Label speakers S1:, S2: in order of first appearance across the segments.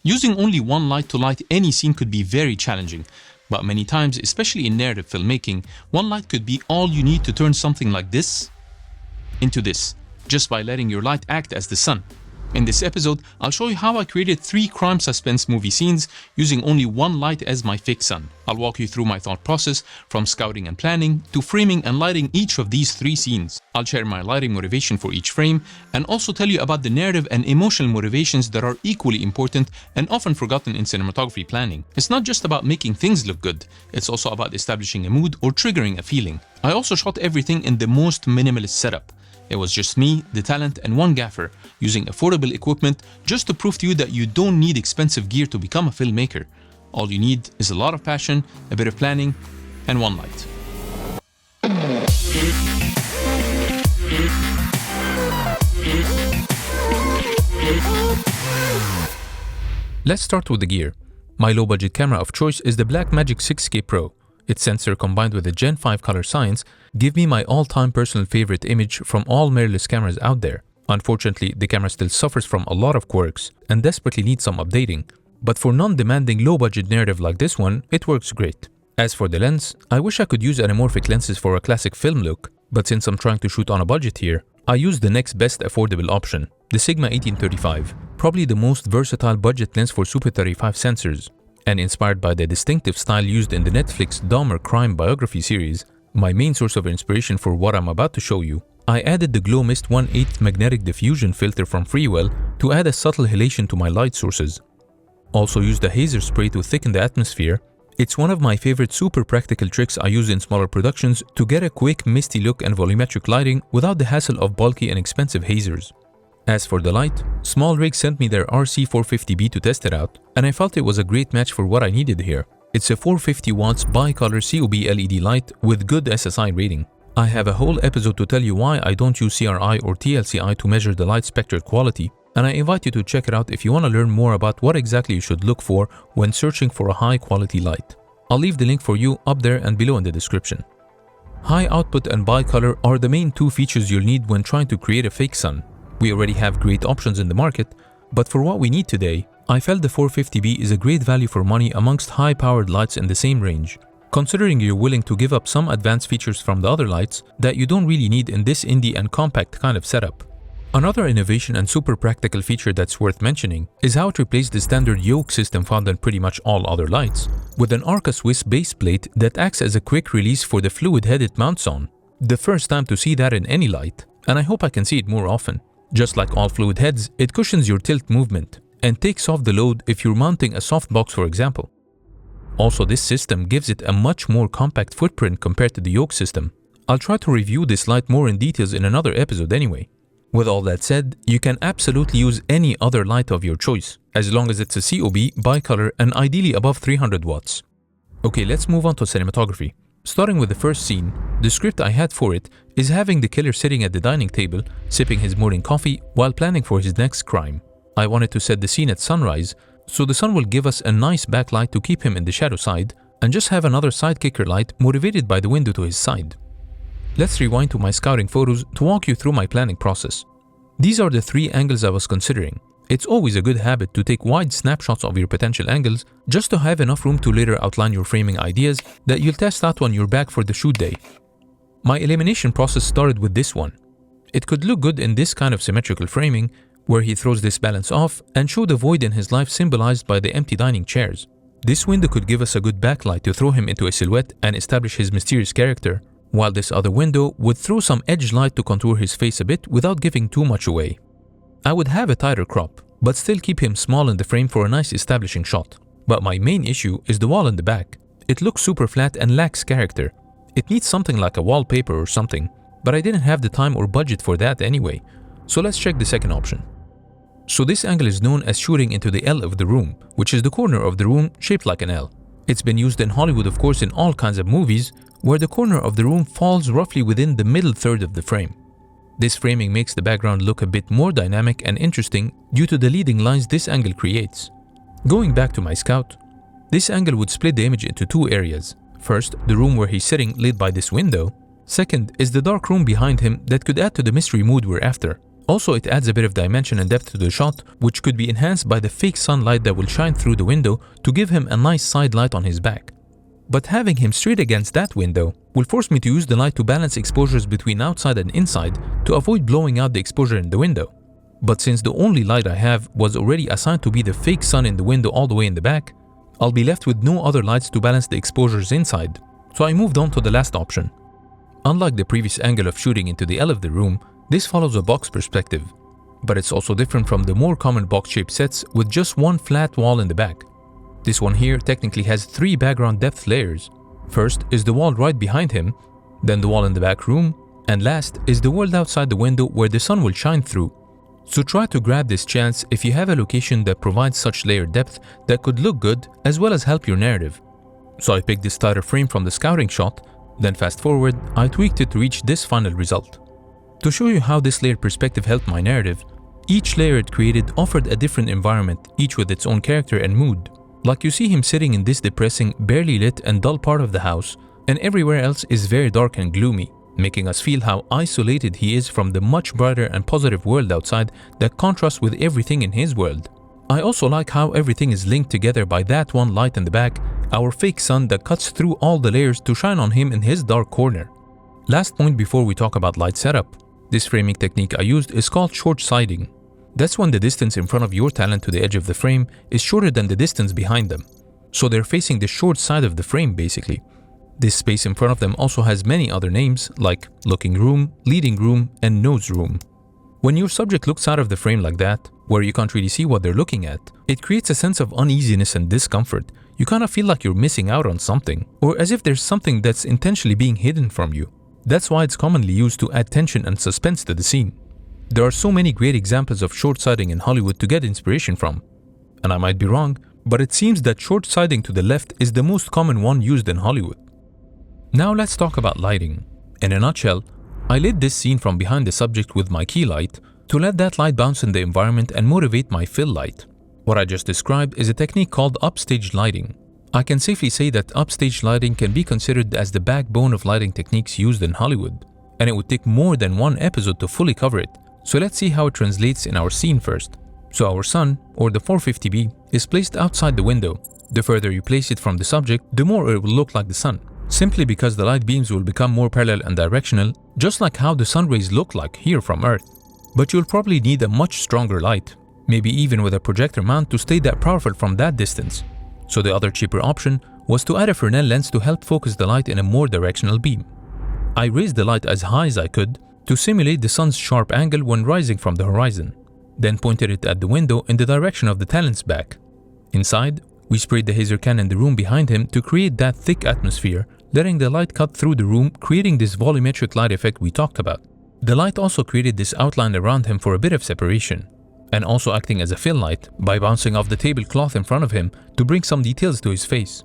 S1: Using only one light to light any scene could be very challenging, but many times, especially in narrative filmmaking, one light could be all you need to turn something like this into this, just by letting your light act as the sun. In this episode, I'll show you how I created 3 crime suspense movie scenes using only one light as my fake sun. I'll walk you through my thought process from scouting and planning to framing and lighting each of these 3 scenes. I'll share my lighting motivation for each frame and also tell you about the narrative and emotional motivations that are equally important and often forgotten in cinematography planning. It's not just about making things look good, it's also about establishing a mood or triggering a feeling. I also shot everything in the most minimalist setup. It was just me, the talent, and one gaffer, using affordable equipment just to prove to you that you don't need expensive gear to become a filmmaker. All you need is a lot of passion, a bit of planning, and one light. Let's start with the gear. My low-budget camera of choice is the Blackmagic 6K Pro. Its sensor combined with the Gen 5 color science give me my all-time personal favorite image from all mirrorless cameras out there. Unfortunately, the camera still suffers from a lot of quirks and desperately needs some updating. But for non-demanding low-budget narrative like this one, it works great. As for the lens, I wish I could use anamorphic lenses for a classic film look, but since I'm trying to shoot on a budget here, I use the next best affordable option, the Sigma 1835, probably the most versatile budget lens for Super 35 sensors. And inspired by the distinctive style used in the Netflix Dahmer crime biography series, my main source of inspiration for what I'm about to show you, I added the Glow Mist 1/8 magnetic diffusion filter from Freewell to add a subtle halation to my light sources. Also used a hazer spray to thicken the atmosphere. It's one of my favorite super practical tricks I use in smaller productions to get a quick misty look and volumetric lighting without the hassle of bulky and expensive hazers. As for the light, SmallRig sent me their RC450B to test it out, and I felt it was a great match for what I needed here. It's a 450 watts bicolor COB LED light with good SSI rating. I have a whole episode to tell you why I don't use CRI or TLCI to measure the light spectral quality, and I invite you to check it out if you want to learn more about what exactly you should look for when searching for a high quality light. I'll leave the link for you up there and below in the description. High output and bicolor are the main 2 features you'll need when trying to create a fake sun. We already have great options in the market, but for what we need today, I felt the 450B is a great value for money amongst high-powered lights in the same range, considering you're willing to give up some advanced features from the other lights that you don't really need in this indie and compact kind of setup. Another innovation and super practical feature that's worth mentioning is how it replaced the standard yoke system found in pretty much all other lights, with an Arca Swiss base plate that acts as a quick release for the fluid-head it mounts on. The first time to see that in any light, and I hope I can see it more often. Just like all fluid heads, it cushions your tilt movement and takes off the load if you're mounting a softbox, for example. Also, this system gives it a much more compact footprint compared to the yoke system. I'll try to review this light more in details in another episode anyway. With all that said, you can absolutely use any other light of your choice, as long as it's a COB, bicolor, and ideally above 300 watts. Okay, let's move on to cinematography. Starting with the first scene, the script I had for it is having the killer sitting at the dining table, sipping his morning coffee while planning for his next crime. I wanted to set the scene at sunrise, so the sun will give us a nice backlight to keep him in the shadow side, and just have another sidekicker light motivated by the window to his side. Let's rewind to my scouting photos to walk you through my planning process. These are the 3 angles I was considering. It's always a good habit to take wide snapshots of your potential angles just to have enough room to later outline your framing ideas that you'll test out when you're back for the shoot day. My elimination process started with this one. It could look good in this kind of symmetrical framing, where he throws this balance off and show the void in his life symbolized by the empty dining chairs. This window could give us a good backlight to throw him into a silhouette and establish his mysterious character, while this other window would throw some edge light to contour his face a bit without giving too much away. I would have a tighter crop, but still keep him small in the frame for a nice establishing shot. But my main issue is the wall in the back. It looks super flat and lacks character. It needs something like a wallpaper or something, but I didn't have the time or budget for that anyway. So let's check the second option. So this angle is known as shooting into the L of the room, which is the corner of the room shaped like an L. It's been used in Hollywood, of course, in all kinds of movies, where the corner of the room falls roughly within the middle third of the frame. This framing makes the background look a bit more dynamic and interesting due to the leading lines this angle creates. Going back to my scout, this angle would split the image into 2 areas. First, the room where he's sitting lit by this window. Second is the dark room behind him that could add to the mystery mood we're after. Also, it adds a bit of dimension and depth to the shot, which could be enhanced by the fake sunlight that will shine through the window to give him a nice side light on his back. But having him straight against that window will force me to use the light to balance exposures between outside and inside to avoid blowing out the exposure in the window. But since the only light I have was already assigned to be the fake sun in the window all the way in the back, I'll be left with no other lights to balance the exposures inside, so I moved on to the last option. Unlike the previous angle of shooting into the L of the room, this follows a box perspective, but it's also different from the more common box-shaped sets with just one flat wall in the back. This one here technically has 3 background depth layers. First is the wall right behind him, then the wall in the back room, and last is the world outside the window where the sun will shine through. So try to grab this chance if you have a location that provides such layered depth that could look good as well as help your narrative. So I picked this tighter frame from the scouting shot, then fast forward, I tweaked it to reach this final result. To show you how this layered perspective helped my narrative, each layer it created offered a different environment, each with its own character and mood. Like you see him sitting in this depressing, barely lit and dull part of the house, and everywhere else is very dark and gloomy, making us feel how isolated he is from the much brighter and positive world outside that contrasts with everything in his world. I also like how everything is linked together by that one light in the back, our fake sun that cuts through all the layers to shine on him in his dark corner. Last point before we talk about light setup. This framing technique I used is called short siding. That's when the distance in front of your talent to the edge of the frame is shorter than the distance behind them. So they're facing the short side of the frame basically. This space in front of them also has many other names like looking room, leading room, and nose room. When your subject looks out of the frame like that, where you can't really see what they're looking at, it creates a sense of uneasiness and discomfort. You kind of feel like you're missing out on something, or as if there's something that's intentionally being hidden from you. That's why it's commonly used to add tension and suspense to the scene. There are so many great examples of short-siding in Hollywood to get inspiration from. And I might be wrong, but it seems that short-siding to the left is the most common one used in Hollywood. Now let's talk about lighting. In a nutshell, I lit this scene from behind the subject with my key light to let that light bounce in the environment and motivate my fill light. What I just described is a technique called upstage lighting. I can safely say that upstage lighting can be considered as the backbone of lighting techniques used in Hollywood, and it would take more than one episode to fully cover it. So let's see how it translates in our scene first. So our sun, or the 450B, is placed outside the window. The further you place it from the subject, the more it will look like the sun, simply because the light beams will become more parallel and directional, just like how the sun rays look like here from Earth. But you'll probably need a much stronger light, maybe even with a projector mount to stay that powerful from that distance. So the other cheaper option was to add a Fresnel lens to help focus the light in a more directional beam. I raised the light as high as I could to simulate the sun's sharp angle when rising from the horizon, then pointed it at the window in the direction of the talent's back. Inside, we sprayed the hazer can in the room behind him to create that thick atmosphere, letting the light cut through the room, creating this volumetric light effect we talked about. The light also created this outline around him for a bit of separation, and also acting as a fill light by bouncing off the tablecloth in front of him to bring some details to his face.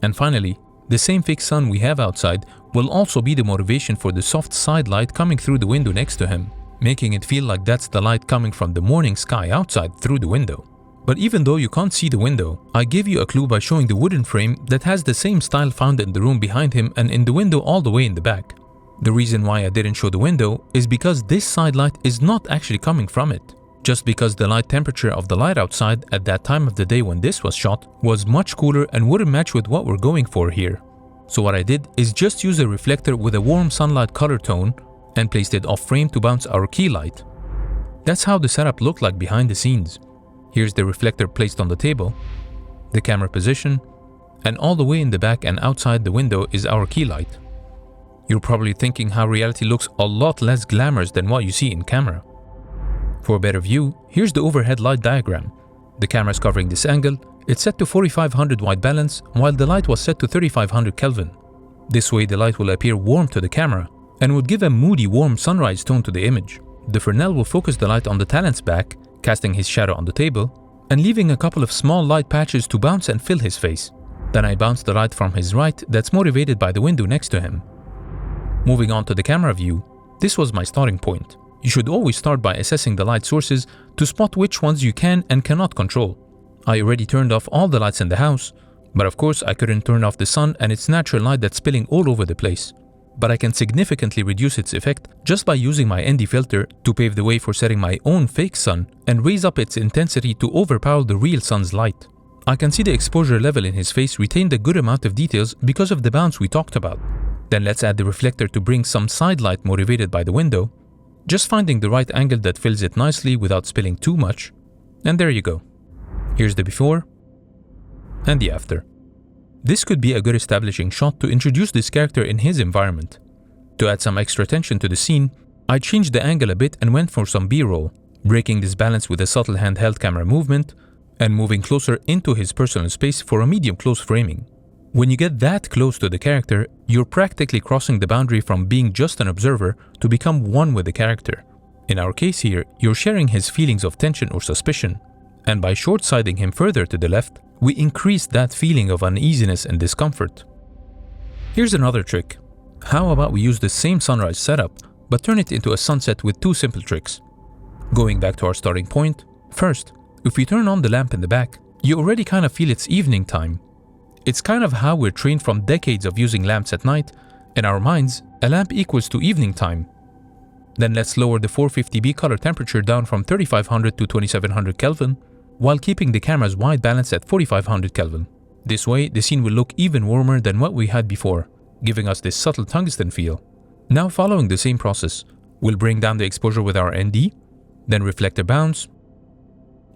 S1: And finally, the same fake sun we have outside will also be the motivation for the soft side light coming through the window next to him, making it feel like that's the light coming from the morning sky outside through the window. But even though you can't see the window, I gave you a clue by showing the wooden frame that has the same style found in the room behind him and in the window all the way in the back. The reason why I didn't show the window is because this side light is not actually coming from it, just because the light temperature of the light outside at that time of the day when this was shot was much cooler and wouldn't match with what we're going for here. So what I did is just use a reflector with a warm sunlight color tone and placed it off frame to bounce our key light. That's how the setup looked like behind the scenes. Here's the reflector placed on the table, the camera position, and all the way in the back and outside the window is our key light. You're probably thinking how reality looks a lot less glamorous than what you see in camera. For a better view, here's the overhead light diagram. The camera is covering this angle, it's set to 4500 white balance while the light was set to 3500 Kelvin. This way the light will appear warm to the camera and would give a moody warm sunrise tone to the image. The Fresnel will focus the light on the talent's back, casting his shadow on the table, and leaving a couple of small light patches to bounce and fill his face. Then I bounce the light from his right that's motivated by the window next to him. Moving on to the camera view, this was my starting point. You should always start by assessing the light sources to spot which ones you can and cannot control. I already turned off all the lights in the house, but of course I couldn't turn off the sun and its natural light that's spilling all over the place. but I can significantly reduce its effect just by using my ND filter to pave the way for setting my own fake sun and raise up its intensity to overpower the real sun's light. I can see the exposure level in his face retained a good amount of details because of the bounce we talked about. Then let's add the reflector to bring some side light motivated by the window, just finding the right angle that fills it nicely without spilling too much. And there you go. Here's the before and the after. This could be a good establishing shot to introduce this character in his environment. To add some extra tension to the scene, I changed the angle a bit and went for some B-roll, breaking this balance with a subtle handheld camera movement and moving closer into his personal space for a medium close framing. When you get that close to the character, you're practically crossing the boundary from being just an observer to become one with the character. In our case here, you're sharing his feelings of tension or suspicion, and by short-siding him further to the left, we increase that feeling of uneasiness and discomfort. Here's another trick. How about we use the same sunrise setup, but turn it into a sunset with two simple tricks? Going back to our starting point, first, if we turn on the lamp in the back, you already kind of feel it's evening time. It's kind of how we're trained from decades of using lamps at night. In our minds, a lamp equals to evening time. Then let's lower the 450B color temperature down from 3500 to 2700 Kelvin, while keeping the camera's white balance at 4500 Kelvin. This way, the scene will look even warmer than what we had before, giving us this subtle tungsten feel. Now following the same process, we'll bring down the exposure with our ND, then reflector bounce,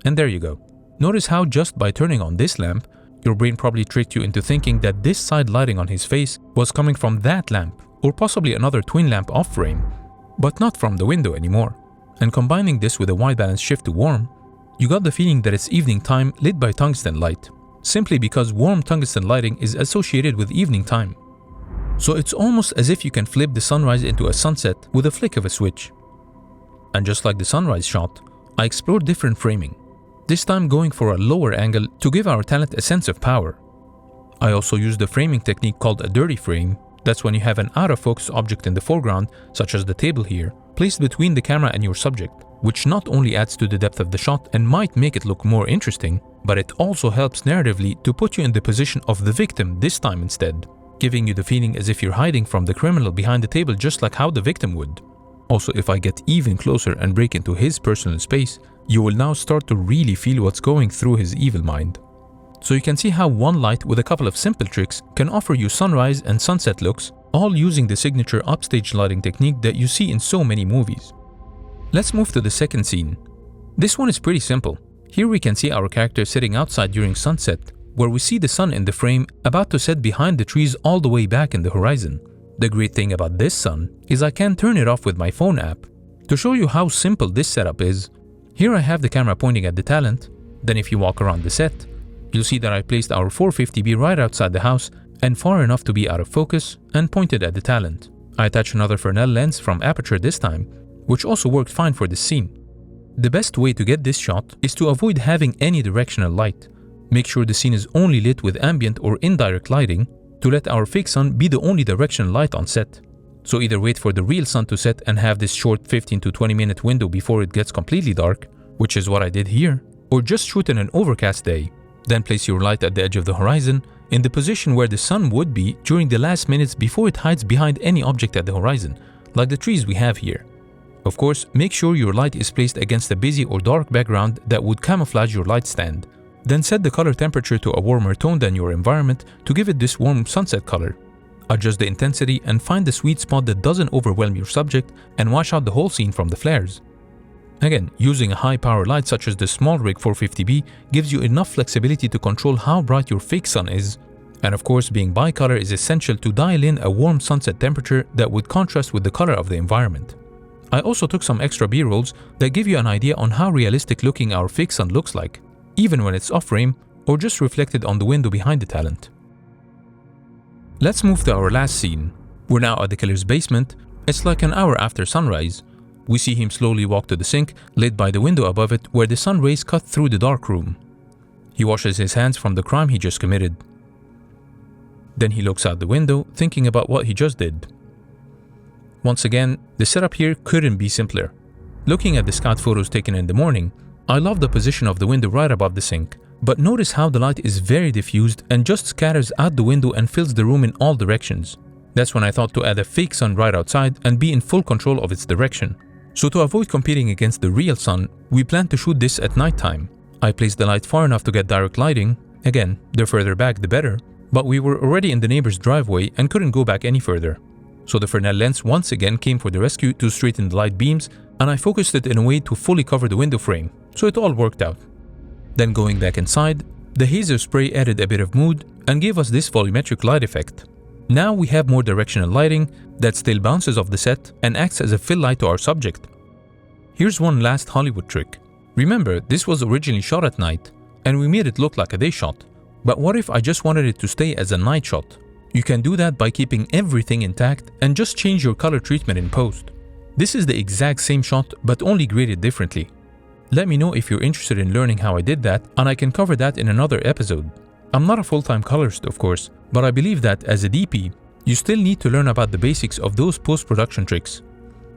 S1: and there you go. Notice how just by turning on this lamp, your brain probably tricked you into thinking that this side lighting on his face was coming from that lamp, or possibly another twin lamp off frame, but not from the window anymore. And combining this with a white balance shift to warm, you got the feeling that it's evening time lit by tungsten light, simply because warm tungsten lighting is associated with evening time. So it's almost as if you can flip the sunrise into a sunset with a flick of a switch. And just like the sunrise shot, I explored different framing, this time going for a lower angle to give our talent a sense of power. I also used a framing technique called a dirty frame. That's when you have an out-of-focus object in the foreground, such as the table here, placed between the camera and your subject, which not only adds to the depth of the shot and might make it look more interesting, but it also helps narratively to put you in the position of the victim this time instead, giving you the feeling as if you're hiding from the criminal behind the table just like how the victim would. Also, if I get even closer and break into his personal space, you will now start to really feel what's going through his evil mind. So you can see how one light with a couple of simple tricks can offer you sunrise and sunset looks, all using the signature upstage lighting technique that you see in so many movies. Let's move to the second scene. This one is pretty simple. Here we can see our character sitting outside during sunset, where we see the sun in the frame about to set behind the trees all the way back in the horizon. The great thing about this sun is I can turn it off with my phone app. To show you how simple this setup is, here I have the camera pointing at the talent. Then if you walk around the set, you'll see that I placed our 450B right outside the house and far enough to be out of focus and pointed at the talent. I attached another Fresnel lens from aperture this time, which also worked fine for this scene. The best way to get this shot is to avoid having any directional light. Make sure the scene is only lit with ambient or indirect lighting to let our fake sun be the only directional light on set. So either wait for the real sun to set and have this short 15 to 20 minute window before it gets completely dark, which is what I did here, or just shoot in an overcast day. Then place your light at the edge of the horizon in the position where the sun would be during the last minutes before it hides behind any object at the horizon, like the trees we have here. Of course, make sure your light is placed against a busy or dark background that would camouflage your light stand. Then set the color temperature to a warmer tone than your environment to give it this warm sunset color. Adjust the intensity and find the sweet spot that doesn't overwhelm your subject and wash out the whole scene from the flares. Again, using a high power light such as the SmallRig 450B gives you enough flexibility to control how bright your fake sun is. And of course, being bicolor is essential to dial in a warm sunset temperature that would contrast with the color of the environment. I also took some extra B-rolls that give you an idea on how realistic looking our fake sun looks like, even when it's off frame or just reflected on the window behind the talent. Let's move to our last scene. We're now at the killer's basement. It's like an hour after sunrise. We see him slowly walk to the sink, lit by the window above it where the sun rays cut through the dark room. He washes his hands from the crime he just committed. Then he looks out the window, thinking about what he just did. Once again, the setup here couldn't be simpler. Looking at the scout photos taken in the morning, I love the position of the window right above the sink, but notice how the light is very diffused and just scatters out the window and fills the room in all directions. That's when I thought to add a fake sun right outside and be in full control of its direction. So to avoid competing against the real sun, we planned to shoot this at nighttime. I placed the light far enough to get direct lighting. Again, the further back the better. But we were already in the neighbor's driveway and couldn't go back any further. So the Fresnel lens once again came for the rescue to straighten the light beams, and I focused it in a way to fully cover the window frame, so it all worked out. Then going back inside, the hazer spray added a bit of mood and gave us this volumetric light effect. Now we have more directional lighting that still bounces off the set and acts as a fill light to our subject. Here's one last Hollywood trick. Remember, this was originally shot at night, and we made it look like a day shot. But what if I just wanted it to stay as a night shot? You can do that by keeping everything intact and just change your color treatment in post. This is the exact same shot but only graded differently. Let me know if you're interested in learning how I did that, and I can cover that in another episode. I'm not a full-time colorist, of course, but I believe that as a DP, you still need to learn about the basics of those post-production tricks.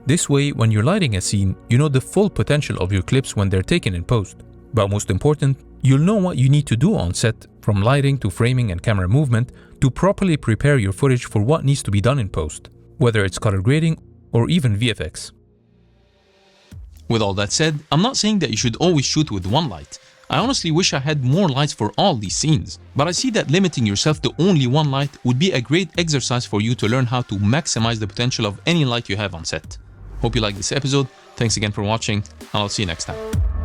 S1: This way, when you're lighting a scene, you know the full potential of your clips when they're taken in post. But most important, you'll know what you need to do on set, from lighting to framing and camera movement, to properly prepare your footage for what needs to be done in post, whether it's color grading or even VFX. With all that said, I'm not saying that you should always shoot with one light. I honestly wish I had more lights for all these scenes, but I see that limiting yourself to only one light would be a great exercise for you to learn how to maximize the potential of any light you have on set. Hope you liked this episode. Thanks again for watching, and I'll see you next time.